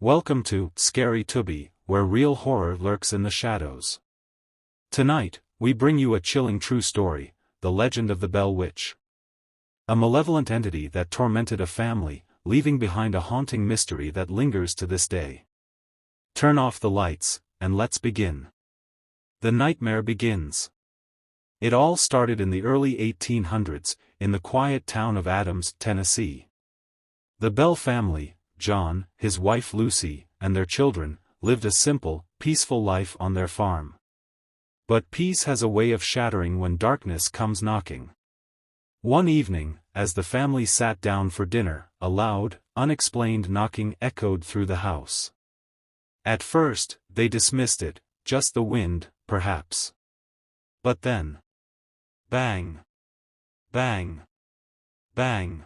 Welcome to Scary Tubie, where real horror lurks in the shadows. Tonight, we bring you a chilling true story, the legend of the Bell Witch. A malevolent entity that tormented a family, leaving behind a haunting mystery that lingers to this day. Turn off the lights, and let's begin. The nightmare begins. It all started in the early 1800s, in the quiet town of Adams, Tennessee. The Bell family, John, his wife Lucy, and their children, lived a simple, peaceful life on their farm. But peace has a way of shattering when darkness comes knocking. One evening, as the family sat down for dinner, a loud, unexplained knocking echoed through the house. At first, they dismissed it, just the wind, perhaps. But then, bang! Bang! Bang!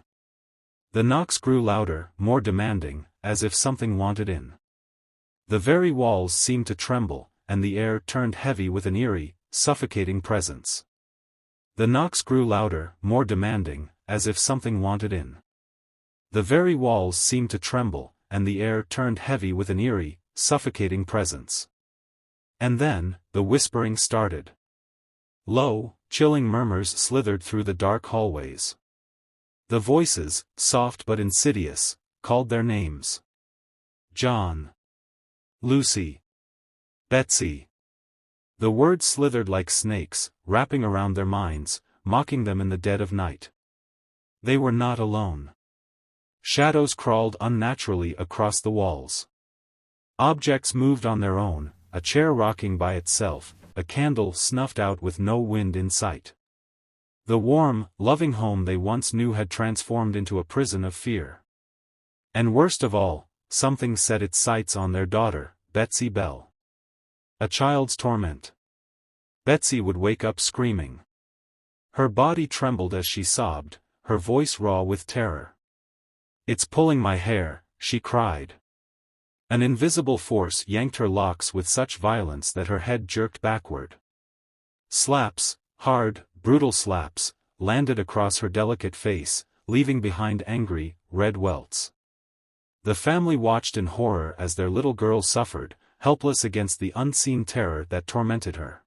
The knocks grew louder, more demanding, as if something wanted in. The very walls seemed to tremble, and the air turned heavy with an eerie, suffocating presence. The knocks grew louder, more demanding, as if something wanted in. The very walls seemed to tremble, and the air turned heavy with an eerie, suffocating presence. And then, the whispering started. Low, chilling murmurs slithered through the dark hallways. The voices, soft but insidious, called their names. John. Lucy. Betsy. The words slithered like snakes, wrapping around their minds, mocking them in the dead of night. They were not alone. Shadows crawled unnaturally across the walls. Objects moved on their own, a chair rocking by itself, a candle snuffed out with no wind in sight. The warm, loving home they once knew had transformed into a prison of fear. And worst of all, something set its sights on their daughter, Betsy Bell. A child's torment. Betsy would wake up screaming. Her body trembled as she sobbed, her voice raw with terror. "It's pulling my hair," she cried. An invisible force yanked her locks with such violence that her head jerked backward. Slaps, hard, brutal slaps, landed across her delicate face, leaving behind angry, red welts. The family watched in horror as their little girl suffered, helpless against the unseen terror that tormented her.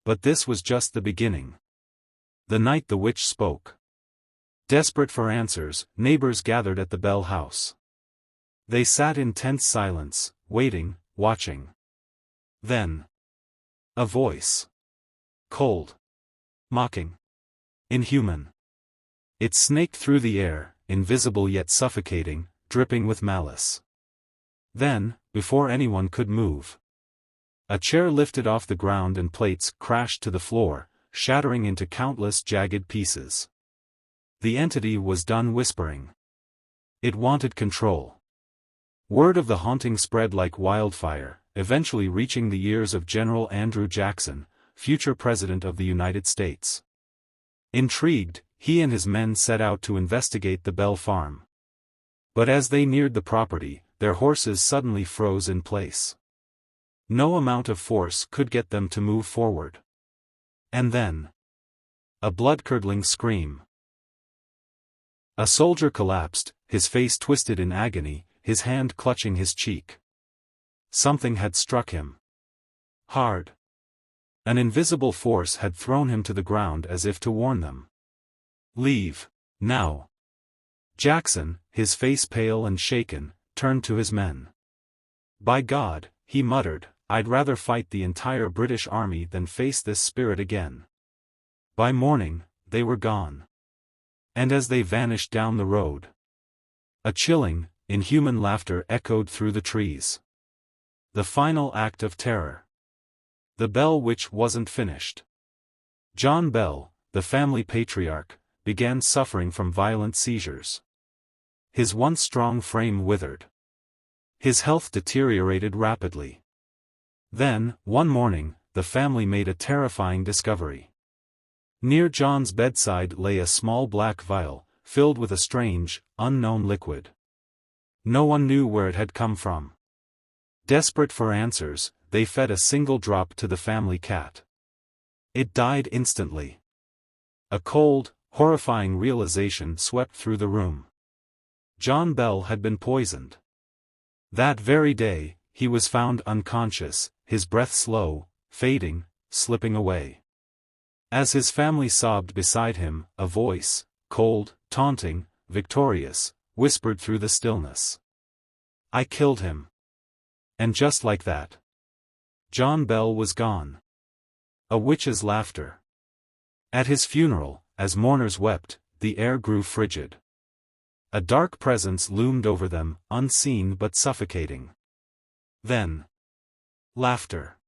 But this was just the beginning. The night the witch spoke. Desperate for answers, neighbors gathered at the Bell house. They sat in tense silence, waiting, watching. Then, a voice. Cold. Mocking. Inhuman. It snaked through the air, invisible yet suffocating, dripping with malice. Then, before anyone could move, a chair lifted off the ground and plates crashed to the floor, shattering into countless jagged pieces. The entity was done whispering. It wanted control. Word of the haunting spread like wildfire, eventually reaching the ears of General Andrew Jackson, future President of the United States. Intrigued, he and his men set out to investigate the Bell farm. But as they neared the property, their horses suddenly froze in place. No amount of force could get them to move forward. And then, a blood-curdling scream. A soldier collapsed, his face twisted in agony, his hand clutching his cheek. Something had struck him. Hard. An invisible force had thrown him to the ground as if to warn them. Leave, now. Jackson, his face pale and shaken, turned to his men. By God, he muttered, I'd rather fight the entire British army than face this spirit again. By morning, they were gone. And as they vanished down the road, a chilling, inhuman laughter echoed through the trees. The final act of terror. The Bell Witch wasn't finished. John Bell, the family patriarch, began suffering from violent seizures. His once strong frame withered. His health deteriorated rapidly. Then, one morning, the family made a terrifying discovery. Near John's bedside lay a small black vial, filled with a strange, unknown liquid. No one knew where it had come from. Desperate for answers, they fed a single drop to the family cat. It died instantly. A cold, horrifying realization swept through the room. John Bell had been poisoned. That very day, he was found unconscious, his breath slow, fading, slipping away. As his family sobbed beside him, a voice, cold, taunting, victorious, whispered through the stillness. "I killed him." And just like that, John Bell was gone. A witch's laughter. At his funeral, as mourners wept, the air grew frigid. A dark presence loomed over them, unseen but suffocating. Then, laughter.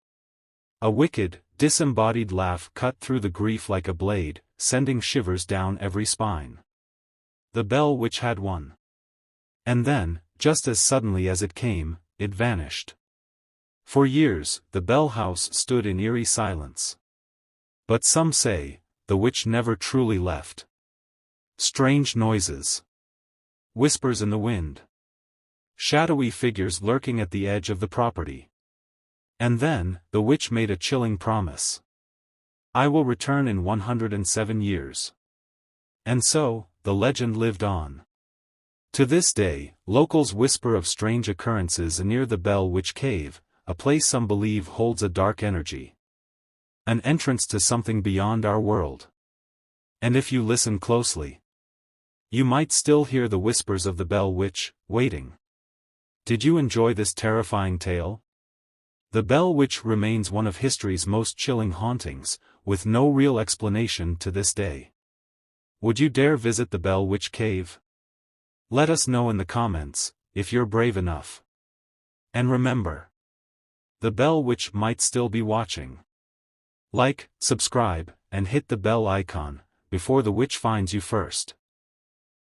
A wicked, disembodied laugh cut through the grief like a blade, sending shivers down every spine. The Bell Witch had won. And then, just as suddenly as it came, it vanished. For years, the Bell House stood in eerie silence. But some say, the witch never truly left. Strange noises. Whispers in the wind. Shadowy figures lurking at the edge of the property. And then, the witch made a chilling promise. "I will return in 107 years." And so, the legend lived on. To this day, locals whisper of strange occurrences near the Bell Witch Cave, a place some believe holds a dark energy. An entrance to something beyond our world. And if you listen closely, you might still hear the whispers of the Bell Witch, waiting. Did you enjoy this terrifying tale? The Bell Witch remains one of history's most chilling hauntings, with no real explanation to this day. Would you dare visit the Bell Witch Cave? Let us know in the comments, if you're brave enough. And remember, the Bell Witch might still be watching. Like, subscribe, and hit the bell icon, before the witch finds you first.